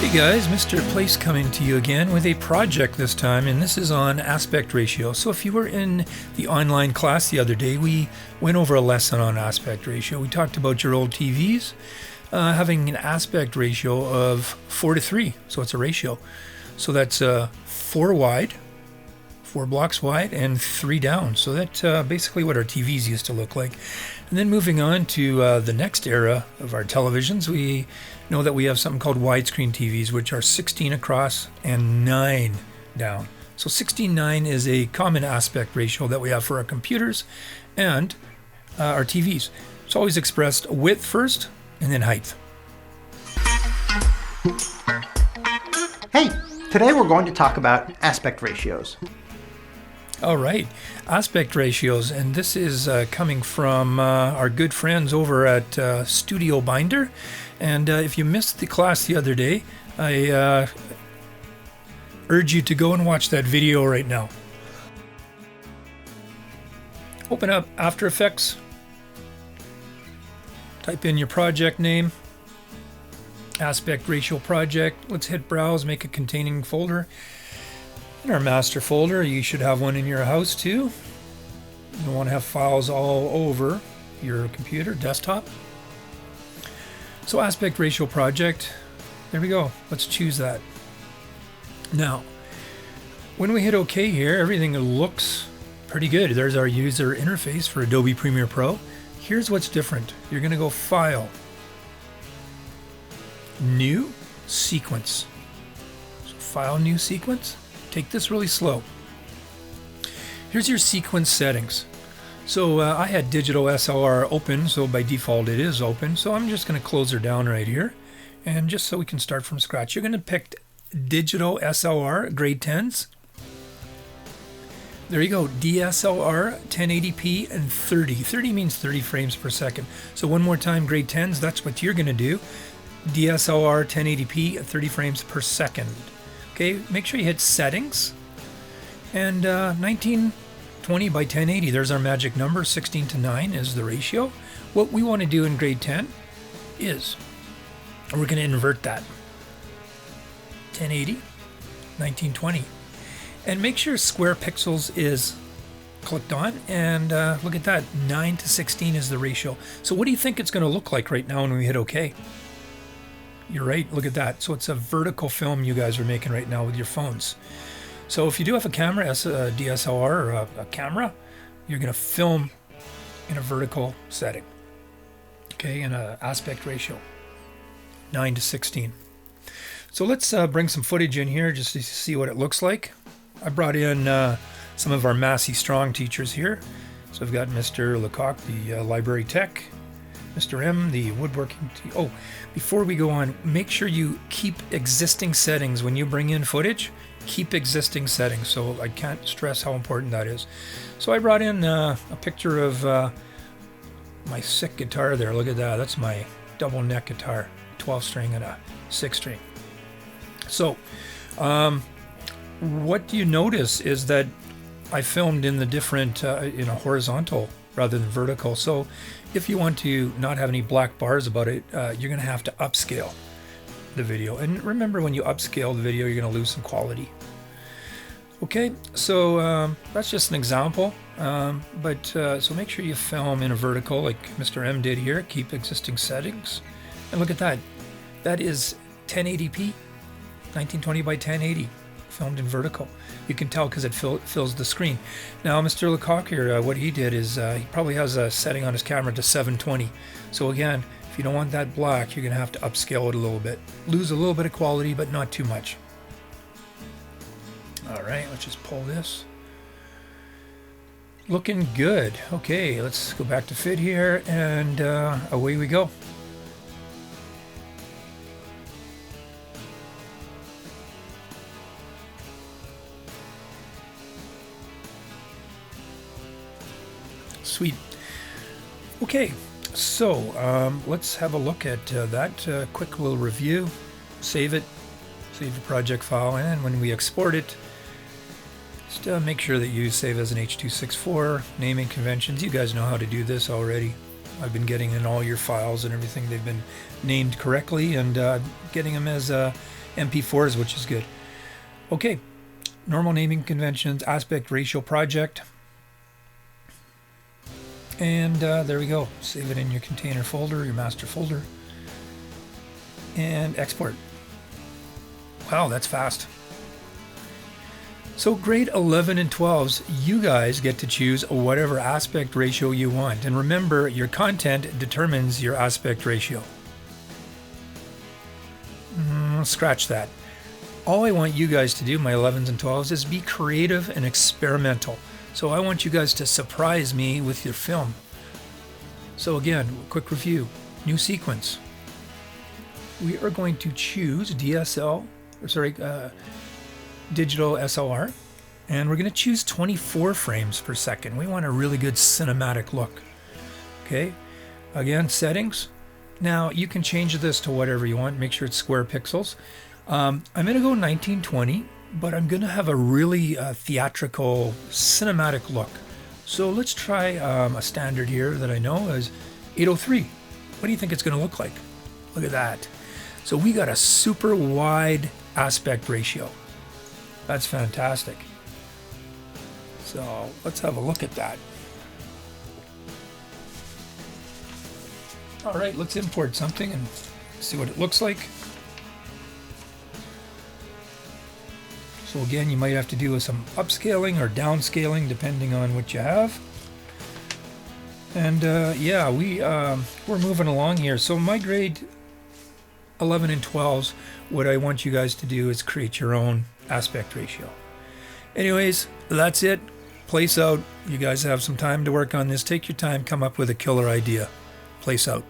Hey guys, Mr. Place coming to you again with a project this time, and this is on aspect ratio. So if you were in the online class the other day, we went over a lesson on aspect ratio. We talked about your old TVs having an aspect ratio of 4:3, so it's a ratio. So that's 4 wide, 4 blocks wide, and 3 down. So that's basically what our TVs used to look like. And then moving on to the next era of our televisions, we know that we have something called widescreen TVs, which are 16 across and 9 down. So 16:9 is a common aspect ratio that we have for our computers and our TVs. It's always expressed width first and then height. Hey, today we're going to talk about aspect ratios. All right, aspect ratios, and this is coming from our good friends over at Studio Binder. And if you missed the class the other day, I urge you to go and watch that video right now. Open up After Effects, type in your project name, aspect ratio project. Let's hit browse, make a containing folder. In our master folder, you should have one in your house too. You don't want to have files all over your computer, desktop. So aspect ratio project, there we go. Let's choose that. Now, when we hit OK here, everything looks pretty good. There's our user interface for Adobe Premiere Pro. Here's what's different. You're going to go File, New, Sequence. So File, New, Sequence. Take this really slow. Here's your sequence settings. So I had digital SLR open, so by default it is open. So I'm just going to close her down right here. And just so we can start from scratch, you're going to pick digital SLR grade 10s. There you go, DSLR 1080p and 30. 30 means 30 frames per second. So one more time, grade 10s, that's what you're going to do. DSLR 1080p at 30 frames per second. Okay, make sure you hit settings and 1920 by 1080. There's our magic number. 16:9 is the ratio. What we want to do in grade 10 is we're going to invert that. 1080, 1920. And make sure square pixels is clicked on. And look at that, 9:16 is the ratio. So what do you think it's going to look like right now when we hit OK? You're right, look at that. So it's a vertical film you guys are making right now with your phones. So if you do have a camera, a DSLR or a camera, you're going to film in a vertical setting. Okay, in an aspect ratio, 9:16. So let's bring some footage in here just to see what it looks like. I brought in some of our Massey Strong teachers here. So I've got Mr. Lecoq, the library tech, Mr. M, the woodworking. Oh, before we go on, make sure you keep existing settings when you bring in footage. Keep existing settings. So I can't stress how important that is. So I brought in a picture of my sick guitar there. Look at that. That's my double neck guitar, 12 string and a 6 string. So what you notice is that I filmed in the different, horizontal rather than vertical. So if you want to not have any black bars about it, you're going to have to upscale the video. And remember, when you upscale the video, you're going to lose some quality. Okay, so that's just an example. So make sure you film in a vertical like Mr. M did here. Keep existing settings. And look at that. That is 1080p, 1920 by 1080. Filmed in vertical. You can tell because it fills the screen. Now Mr. Lecoq here, what he did is he probably has a setting on his camera to 720. So again, if you don't want that black, you're going to have to upscale it a little bit. Lose a little bit of quality, but not too much. All right, let's just pull this. Looking good. Okay, let's go back to fit here, and away we go. Sweet. Okay, so let's have a look at that quick little review. Save it, save the project file, and when we export it, just make sure that you save as an H.264. Naming conventions, you guys know how to do this already. I've been getting in all your files and everything. They've been named correctly, and getting them as an MP4s, which is good. Okay, normal naming conventions, aspect ratio project. And there we go. Save it in your container folder, your master folder. And export. Wow, that's fast. So grade 11 and 12s, you guys get to choose whatever aspect ratio you want. And remember, your content determines your aspect ratio. Scratch that. All I want you guys to do, my 11s and 12s, is be creative and experimental. So I want you guys to surprise me with your film. So again, quick review, new sequence. We are going to choose digital SLR, and we're going to choose 24 frames per second. We want a really good cinematic look. Okay, again, settings. Now you can change this to whatever you want. Make sure it's square pixels. I'm going to go 1920, but I'm going to have a really theatrical, cinematic look. So let's try a standard here that I know is 803. What do you think it's going to look like? Look at that. So we got a super wide aspect ratio. That's fantastic. So let's have a look at that. All right, let's import something and see what it looks like. So again, you might have to do some upscaling or downscaling depending on what you have. And yeah, we're moving along here. So my grade 11 and 12s, what I want you guys to do is create your own aspect ratio. Anyways, that's it. Place out. You guys have some time to work on this. Take your time, come up with a killer idea. Place out.